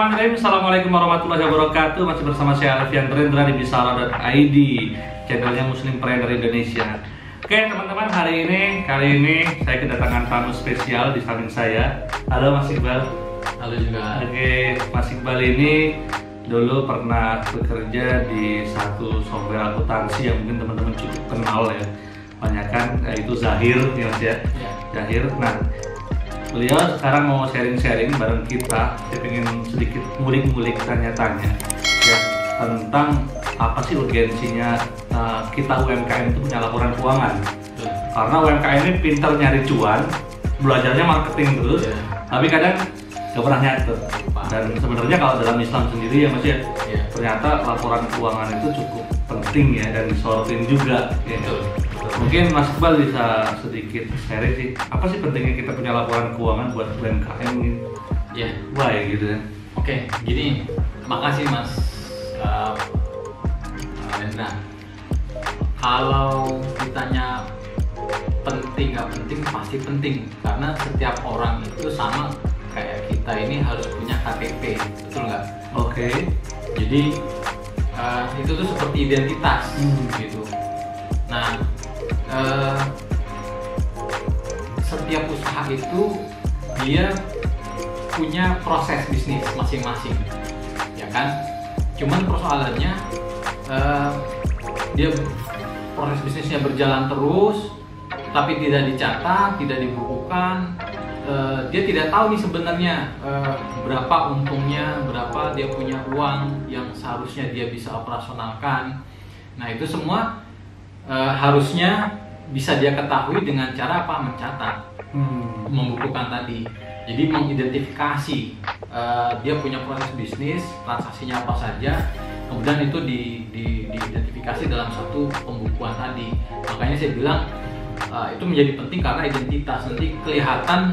Bismillahirrahmanirrahim. Assalamualaikum warahmatullahi wabarakatuh. Masih bersama saya Alfian Rendra di Bisara.id, channelnya Muslimpreneur Indonesia. Oke teman-teman, kali ini saya kedatangan tamu spesial di samping saya. Halo Mas Iqbal. Halo juga. Oke, Mas Iqbal ini dulu pernah bekerja di satu software akuntansi yang mungkin teman-teman cukup kenal ya. Banyakan yaitu Zahir ya Mas ya. Zahir. Nah, beliau sekarang mau sharing-sharing bareng kita. Saya pengen sedikit ngulik-ngulik tanya-tanya ya tentang apa sih urgensinya kita UMKM itu punya laporan keuangan. Karena UMKM ini pintar nyari cuan, belajarnya marketing terus, tapi kadang gak pernah nyatet. Dan sebenarnya kalau dalam Islam sendiri ya Mas ya, ternyata laporan keuangan itu cukup penting ya dan disorotin juga. Ya. Mungkin Mas Iqbal bisa sedikit sharing sih, apa sih pentingnya kita punya laporan keuangan buat UMKM gitu? Ya. Why gitu ya? Oke, gini, makasih Mas Rendra. Kalau ditanya penting nggak penting, pasti penting karena setiap orang itu sama kayak kita ini harus punya KTP, betul nggak? Oke. Jadi itu tuh seperti identitas gitu. Nah, setiap usaha itu dia punya proses bisnis masing-masing, ya kan? Cuman persoalannya dia proses bisnisnya berjalan terus, tapi tidak dicatat, tidak dibukukan. Dia tidak tahu nih sebenarnya berapa untungnya, berapa dia punya uang yang seharusnya dia bisa operasionalkan. Nah itu semua harusnya bisa dia ketahui dengan cara apa? Mencatat, membukukan tadi. Jadi mengidentifikasi dia punya proses bisnis, transaksinya apa saja, kemudian itu diidentifikasi dalam satu pembukuan tadi. Makanya saya bilang itu menjadi penting karena identitas, nanti kelihatan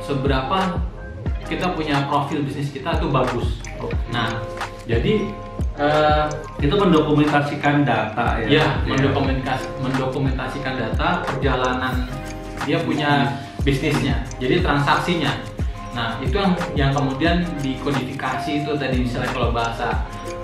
seberapa kita punya profil bisnis kita itu bagus. Nah, jadi itu mendokumentasikan data ya. Ya, mendokumentasikan data perjalanan dia punya bisnisnya. Jadi transaksinya. Nah, itu yang kemudian dikodifikasi itu tadi, misalnya kalau bahasa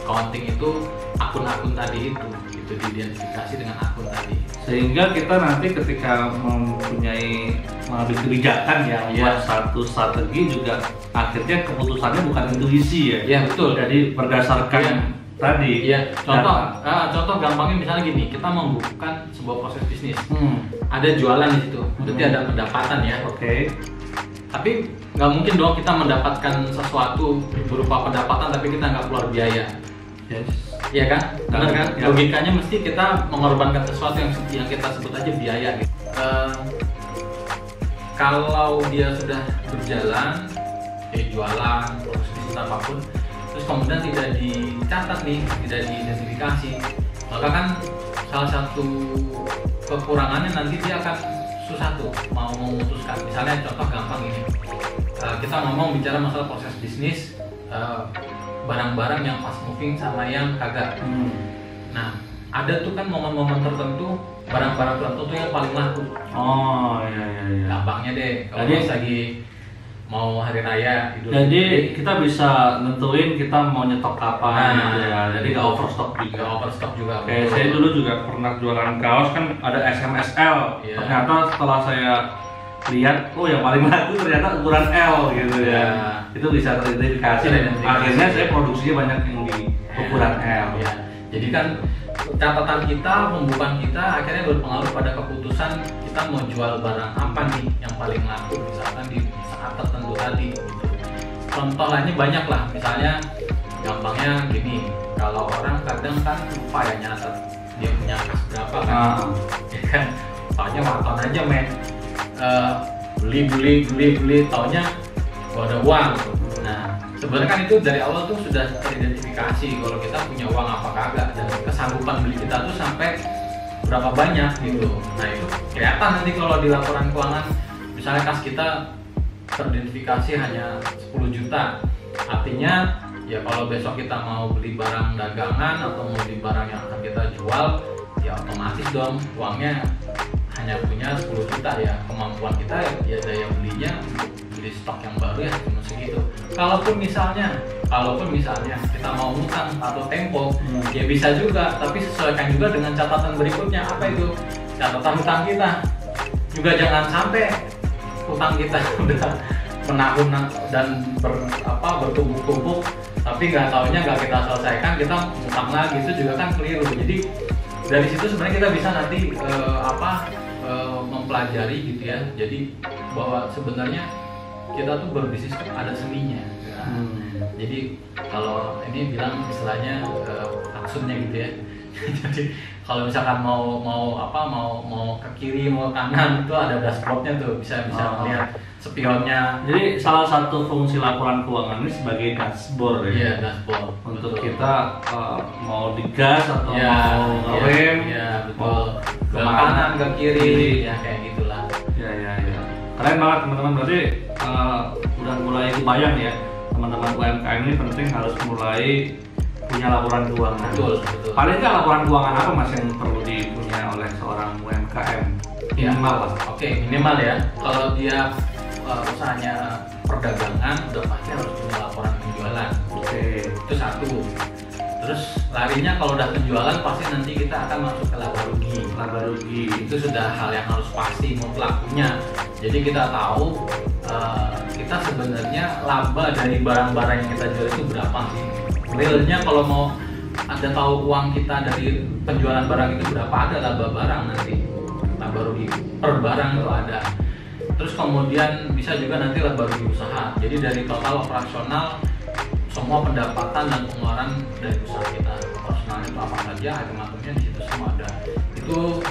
accounting itu akun-akun tadi itu diidentifikasi dengan akun tadi. Sehingga kita nanti ketika mempunyai mengambil kebijakan ya, buat satu strategi juga akhirnya keputusannya bukan intuisi ya. Iya, betul. Jadi berdasarkan tadi. Iya. Contoh gampangnya misalnya gini, kita membukukan sebuah proses bisnis. Ada jualan di situ, berarti ada pendapatan ya. Oke. Tapi nggak mungkin dong kita mendapatkan sesuatu berupa pendapatan tapi kita nggak keluar biaya. Yes. Iya kan? Benar kan? Ya. Logikanya mesti kita mengorbankan sesuatu yang kita sebut aja biaya gitu. Kalau dia sudah berjalan, jualan, proses bisnis apapun, terus kemudian tidak dicatat nih, tidak diidentifikasi, maka kan salah satu kekurangannya nanti dia akan susah tuh mau memutuskan. Misalnya contoh gampang ini, kita ngomong bicara masalah proses bisnis, barang-barang yang fast moving sama yang kagak. Nah, ada tuh kan momen-momen tertentu, barang-barang tertentu tuh yang paling laku. Oh iya. Gampangnya deh, kalau lagi mau hari raya Idul Fitri. Jadi kita bisa nentuin kita mau nyetok kapan gitu ya. Jadi nggak overstock juga. Nggak overstock juga. Kayak saya dulu juga pernah jualan kaos kan ada SMSL. Ternyata setelah saya lihat, oh yang paling laku ternyata ukuran L gitu ya. Itu bisa teridentifikasi dan akhirnya saya produksinya banyak yang di ukuran L. Ya. Jadi kan catatan kita, pembukuan kita akhirnya berpengaruh pada keputusan kita mau jual barang apa nih yang paling laku misalkan di saat tertentu tadi gitu. Contoh lainnya banyak lah, misalnya gampangnya gini, kalau orang kadang kan lupa ya nyatet dia punya kas berapa kan, ya kan, taunya waton aja men, beli, taunya gak ada uang. Nah sebenarnya kan itu dari awal tuh sudah teridentifikasi kalau kita punya uang apa kagak dan kesanggupan beli kita tuh sampai berapa banyak gitu. Nah itu kelihatan nanti kalau di laporan keuangan, misalnya kas kita teridentifikasi hanya 10 juta, artinya ya kalau besok kita mau beli barang dagangan atau mau beli barang yang akan kita jual, ya otomatis dong uangnya hanya punya 10 juta ya, kemampuan kita ya daya belinya beli stok yang baru ya cuma segitu. Kalaupun misalnya kita mau ngutang atau tempo, ya bisa juga, tapi sesuaikan juga dengan catatan berikutnya. Apa itu? Catatan hutang kita. Juga jangan sampai hutang kita udah menahun dan bertumpuk-tumpuk, tapi nggak taunya nggak kita selesaikan, kita ngutang lagi, itu juga kan keliru. Jadi dari situ sebenarnya kita bisa nanti mempelajari gitu ya. Jadi bahwa sebenarnya kita tuh berbisnis tuh ada seninya. Jadi kalau ini bilang istilahnya aksunnya gitu ya. Jadi kalau misalkan mau ke kiri mau ke kanan itu ada dashboardnya tuh, bisa melihat spionnya. Jadi salah satu fungsi laporan keuangan ini sebagai dashboard ya. Iya, dashboard. Untuk kita mau digas atau mau ngerem, betul. Ke kanan, ke kiri, ya kayak gitulah. Ya. Keren banget teman-teman, berarti udah mulai kebayang ya teman-teman UMKM ini penting harus mulai punya laporan keuangan. Betul. Paling nggak laporan keuangan apa mas yang perlu dipunya oleh seorang UMKM? Minimal lah. Oke, minimal ya. Kalau dia usahanya perdagangan, udah pasti harus punya laporan penjualan. Oke. Itu satu. Terus larinya kalau udah penjualan pasti nanti kita akan masuk ke laba rugi. Laba rugi itu sudah hal yang harus pasti mutlak punya. Jadi kita tahu kita sebenarnya laba dari barang-barang yang kita jual itu berapa sih? Realnya kalau mau ada tahu uang kita dari penjualan barang itu berapa, ada laba barang nanti, laba rugi per barang itu ada. Terus kemudian bisa juga nanti laba rugi usaha. Jadi dari total operasional semua pendapatan dan pengeluaran dari usaha kita, operasional itu apa saja, item-itemnya di situ semua ada. Itu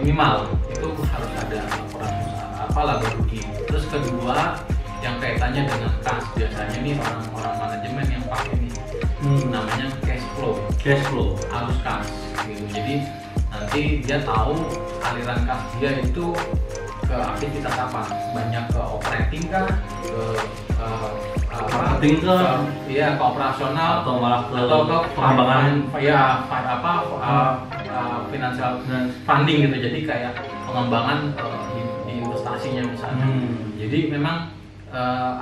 minimal itu harus ada laporan usaha laba rugi. Terus kedua yang kaitannya dengan kas, biasanya nih orang-orang manajemen yang pakai nih namanya cash flow harus kas gitu. Jadi nanti dia tahu aliran kas dia itu ke aktivitas apa, banyak ke operating kah, ke marketing ke operasional atau malah ke pengembangan financial funding gitu. Jadi kayak pengembangan di investasinya misalnya. Jadi memang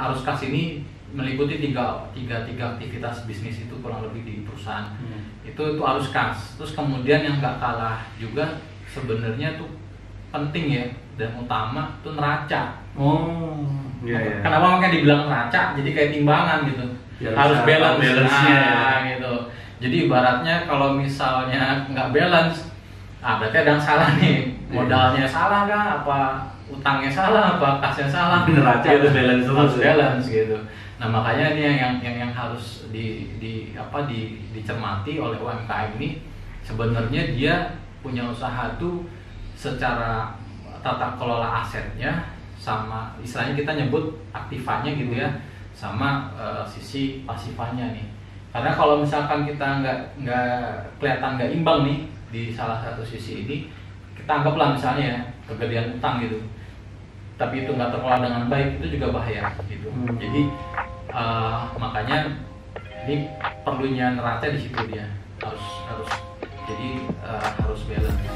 arus kas ini meliputi tiga aktivitas bisnis itu kurang lebih di perusahaan. Itu arus kas. Terus kemudian yang nggak kalah juga sebenarnya tuh penting ya dan utama tuh neraca. Iya. Kenapa makanya dibilang neraca? Jadi kayak timbangan gitu. Ya, harus balance-nya gitu. Jadi ibaratnya kalau misalnya nggak balance, berarti ada yang salah nih. Modalnya salah kah? Apa utangnya salah? Apa kasnya salah? Neraca itu balance harus balance gitu. Nah makanya ini yang harus dicermati oleh UMKM ini. Sebenarnya dia punya usaha tuh secara tata kelola asetnya sama istilahnya kita nyebut aktifanya gitu ya, sama sisi pasifannya nih. Karena kalau misalkan kita nggak kelihatan nggak imbang nih di salah satu sisi ini, kita anggaplah misalnya ya kegedean utang gitu, tapi itu nggak terkelola dengan baik, itu juga bahaya gitu. Jadi makanya ini perlunya neraca di situ dia harus balance.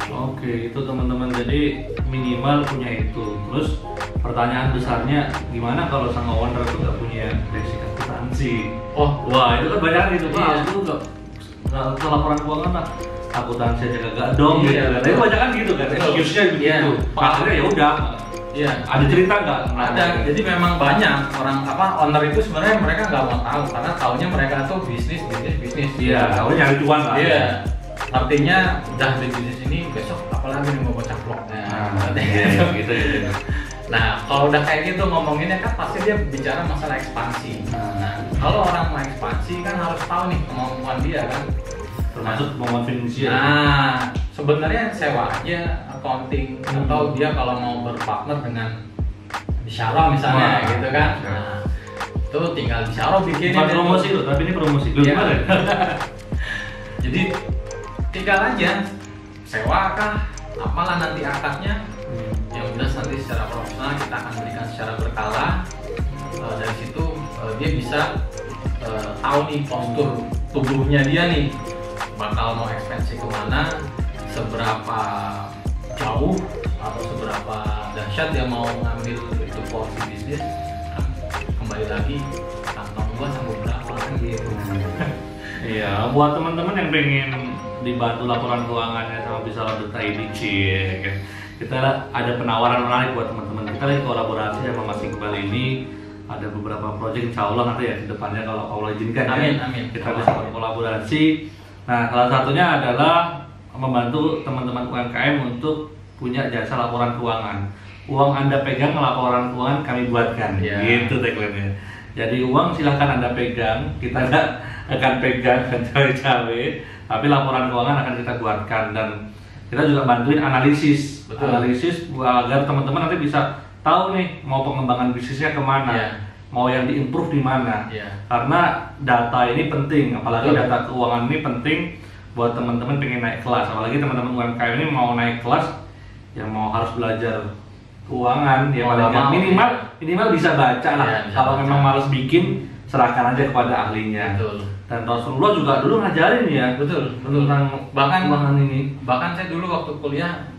Oke, itu teman-teman, jadi minimal punya itu. Terus pertanyaan besarnya, gimana kalau sang owner itu nggak punya basic akuntansi? Wah itu kan banyak gitu Pak, itu nggak laporan keuangan lah, akuntansi aja kagak dong gitu kan. Tapi banyak kan gitu kan, excuse-nya begitu. Akhirnya ya udah. Iya. Ada cerita nggak? Ada. Jadi memang banyak orang owner itu sebenarnya mereka nggak mau tahu karena taunya mereka tuh bisnis. Iya. Tahu nyari cuan lah. Iya. Artinya udah di bisnis ini besok apalagi nih mau bocah vlog. Gitu. Nah kalau udah kayak gitu ngomonginnya kan pasti dia bicara masalah ekspansi. Nah kalau orang mau ekspansi kan harus tahu nih kemampuan dia kan. Termasuk kemampuan finansial. Nah sebenarnya sewa aja accounting atau dia kalau mau berpartner dengan bisyara misalnya gitu kan. Nah itu tinggal bisyara bikin. Bukan promosi loh, tapi ini promosi belum ada. Jadi tinggal aja sewa kah, apalah nanti akadnya. Yang jelas nanti secara profesional kita akan berikan secara berkala. Dari situ dia bisa tahu nih postur tubuhnya dia nih bakal mau ekspansi kemana, seberapa jauh atau seberapa dahsyat dia mau ngambil itu porsi bisnis kan kembali lagi kantong gua sanggup berapa kan gitu. Iya, buat teman-teman yang pengen dibantu laporan keuangannya sama Bisara.id, kan kita ada penawaran menarik buat teman-teman. Kita lagi kolaborasi sama Mas Iqbal ini, ada beberapa proyek, insya Allah nanti ya ke depannya kalau Allah izinkan Amin, ya, amin. kita bisa berkolaborasi. Nah, salah satunya adalah membantu teman-teman UMKM untuk punya jasa laporan keuangan. Uang Anda pegang, laporan keuangan kami buatkan, gitu tagline-nya. Jadi uang silahkan Anda pegang, kita nggak akan pegang dan cawe-cawe, tapi laporan keuangan akan kita buatkan, dan kita juga bantuin analisis. Betul. Analisis agar teman-teman nanti bisa tahu nih mau pengembangan bisnisnya kemana, mau yang diimprove di mana. Karena data ini penting, apalagi data keuangan ini penting buat teman-teman pengen naik kelas, apalagi teman-teman UMKM ini mau naik kelas, yang mau harus belajar keuangan, ya paling minimal bisa baca lah. Kalau memang males bikin, serahkan aja kepada ahlinya. Betul. Dan Rasulullah juga dulu ngajarin ya, tentang keuangan ini. Bahkan saya dulu waktu kuliah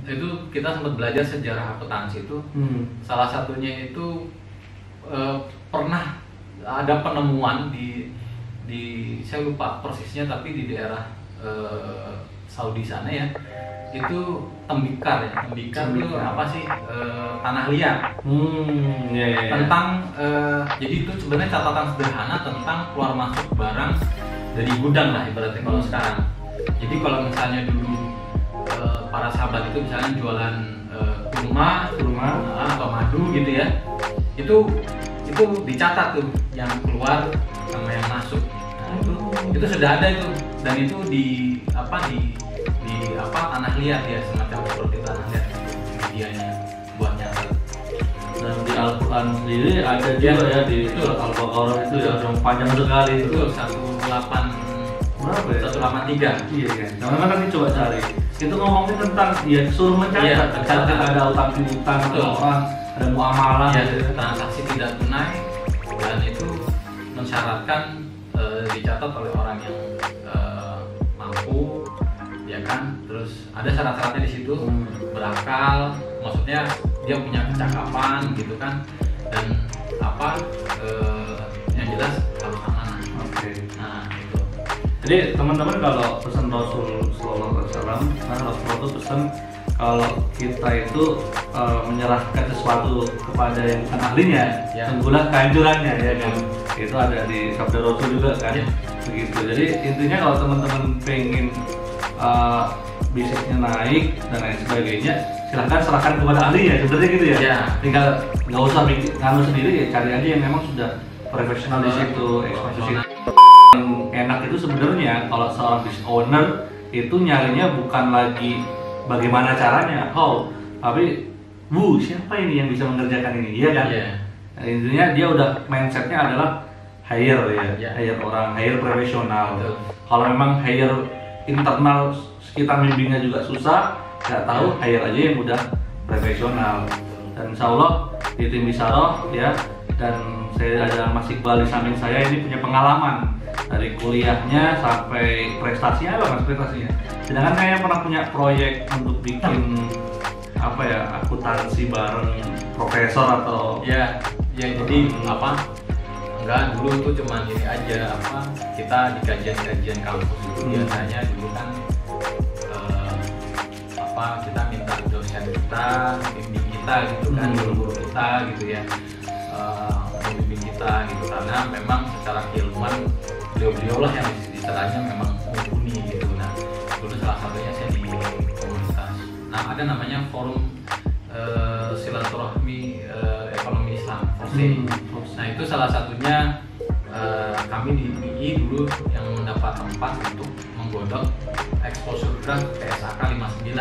itu kita sempat belajar sejarah akuntansi itu. Salah satunya itu pernah ada penemuan di saya lupa persisnya, tapi di daerah Saudi sana ya, itu tembikar itu apa sih, tanah liat. Tentang jadi itu sebenarnya catatan sederhana tentang keluar masuk barang dari gudang lah ibaratnya kalau sekarang. Jadi kalau misalnya dulu para sahabat itu misalnya jualan kurma atau madu gitu ya, itu dicatat tuh yang keluar sama yang masuk. Itu sudah ada itu, dan itu di tanah liat ya, semacam seperti tanah liat medianya buat nyatet. Dan di Al-Quran sendiri ada juga ya, di Al-Baqarah itu ya, yang panjang sekali itu. 18 berapa ya? 183. Iya kan. Teman-teman nanti coba cari. Itu ngomongin tentang ya suruh mencatat, mencatat ada utang piutang orang, ada muamalah, transaksi tidak tunai, dan itu mensyaratkan dicatat oleh orang yang mampu, ya kan. Terus ada syarat-syaratnya di situ, berakal, maksudnya dia punya kecakapan gitu kan, dan yang jelas harus amanah. Nah itu. Jadi teman-teman kalau pesan Rasul Sallallahu Alaihi Wasallam, Rasulullah itu pesan kalau kita itu menyerahkan sesuatu kepada yang bukan ahlinya, tunggulah kehancurannya, ya kan. Itu ada di sabda Rasul juga kan, begitu. Jadi intinya kalau teman-teman pengen bisnisnya naik dan lain sebagainya, silahkan serahkan kepada ahlinya, sebenarnya gitu ya. Tinggal nggak usah bikin nganu sendiri, ya cari aja yang memang sudah profesional di situ, expert di situ. Yang enak itu sebenarnya kalau seorang business owner itu nyarinya bukan lagi bagaimana caranya, tapi siapa ini yang bisa mengerjakan ini, iya kan? Nah, intinya dia udah mindsetnya adalah hire orang, hire profesional. Kalau memang hire internal kita bimbingnya juga susah, nggak tahu, hire aja yang udah profesional. Dan insya Allah di tim Bisara ya, dan saya ada Mas Iqbal di samping saya ini punya pengalaman dari kuliahnya sampai prestasinya apa mas prestasinya. Sedangkan saya pernah punya proyek untuk bikin akuntansi bareng profesor atau jadi enggak, dulu itu cuma ini aja, kita di kajian kampus itu biasanya dulu kan kita minta dosen kita bimbing kita gitu kan, guru-guru kita gitu ya, membimbing kita gitu, karena memang secara keilmuan beliau lah yang istilahnya memang mumpuni gitu. Nah dulu salah satunya saya di komunitas, ada namanya forum silaturahmi ekonomi Islam, nah itu salah satunya kami di UI dulu yang mendapat tempat untuk menggodok exposure draft PSAK 59.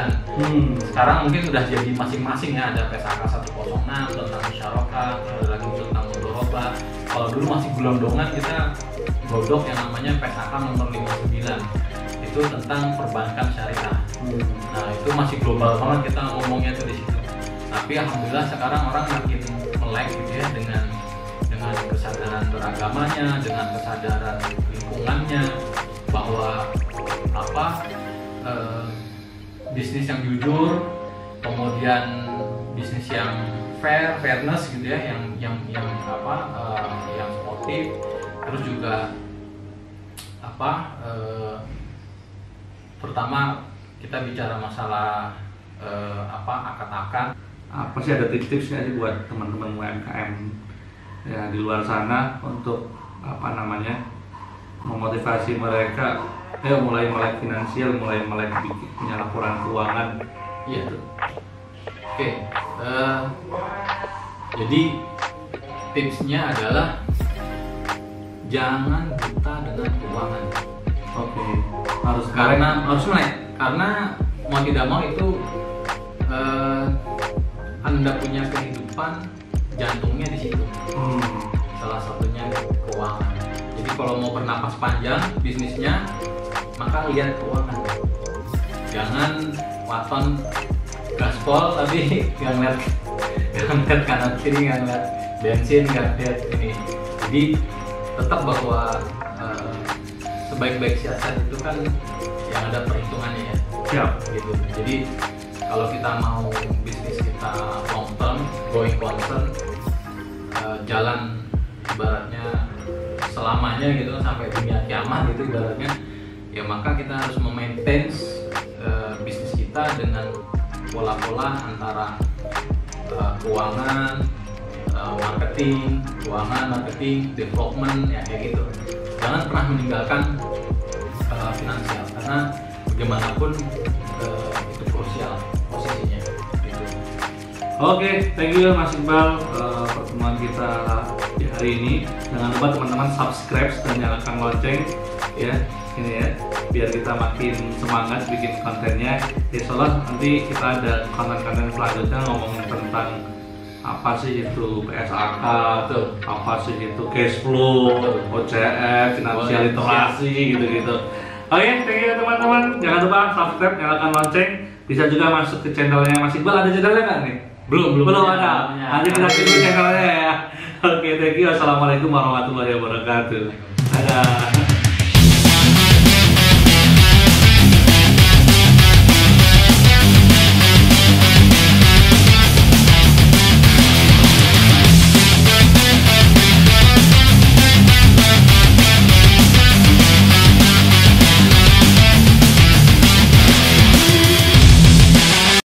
Sekarang mungkin sudah jadi masing-masing ya, ada PSAK 106 tentang musyarakah, ada lagi tentang mudharabah. Kalau dulu masih gelondongan kita godok yang namanya PSAK nomor 59, itu tentang perbankan syariah. Nah itu masih global banget kita ngomongnya tuh di situ. Tapi alhamdulillah sekarang orang makin melek gitu ya, dengan kesadaran beragamanya, dengan kesadaran lingkungannya, bahwa bisnis yang jujur, kemudian bisnis yang fairness gitu ya, yang apa, yang sportif. Terus juga apa, pertama kita bicara masalah apa, akad-akad. Apa sih, ada tips-tipsnya sih buat teman-teman UMKM ya di luar sana untuk apa namanya, memotivasi mereka mulai melek finansial, mulai melek punya laporan keuangan. Iya. Oke. Jadi tipsnya adalah jangan buta dengan keuangan. Oke. Harus melek, karena mau tidak mau itu Anda punya kehidupan jantungnya di situ. Salah satunya keuangan. Jadi kalau mau bernapas panjang bisnisnya, maka lihat keuangan. Jangan waton gaspol tapi nggak ngeliat kanan kiri, nggak ngeliat bensin, nggak ngeliat ini. Jadi tetap bahwa sebaik-baik siasat itu kan yang ada perhitungannya ya. Siap. Gitu. Jadi kalau kita mau bisnis kita long term, going concern, jalan ibaratnya selamanya gitu, sampai dunia kiamat gitu ibaratnya, ya maka kita harus memaintain bisnis kita dengan pola-pola antara keuangan, marketing, development, ya kayak gitu. Jangan pernah meninggalkan finansial, karena bagaimanapun itu krusial posisinya. Gitu. Oke, thank you Mas Iqbal, pertemuan kita di hari ini. Jangan lupa teman-teman subscribe dan nyalakan lonceng ya, ini ya, biar kita makin semangat bikin kontennya. Insya Allah nanti kita ada konten-konten selanjutnya ngomongin tentang apa sih itu PSAK, apa sih itu cash flow, OCF, finansial literasi, gitu-gitu. Oke, thank you teman-teman. Jangan lupa subscribe, nyalakan lonceng. Bisa juga masuk ke channelnya Mas Iqbal. Ada channelnya nggak nih? Belum ada. Nanti kita tunggu channelnya ya. Oke, thank you. Assalamualaikum warahmatullahi wabarakatuh. Dadah.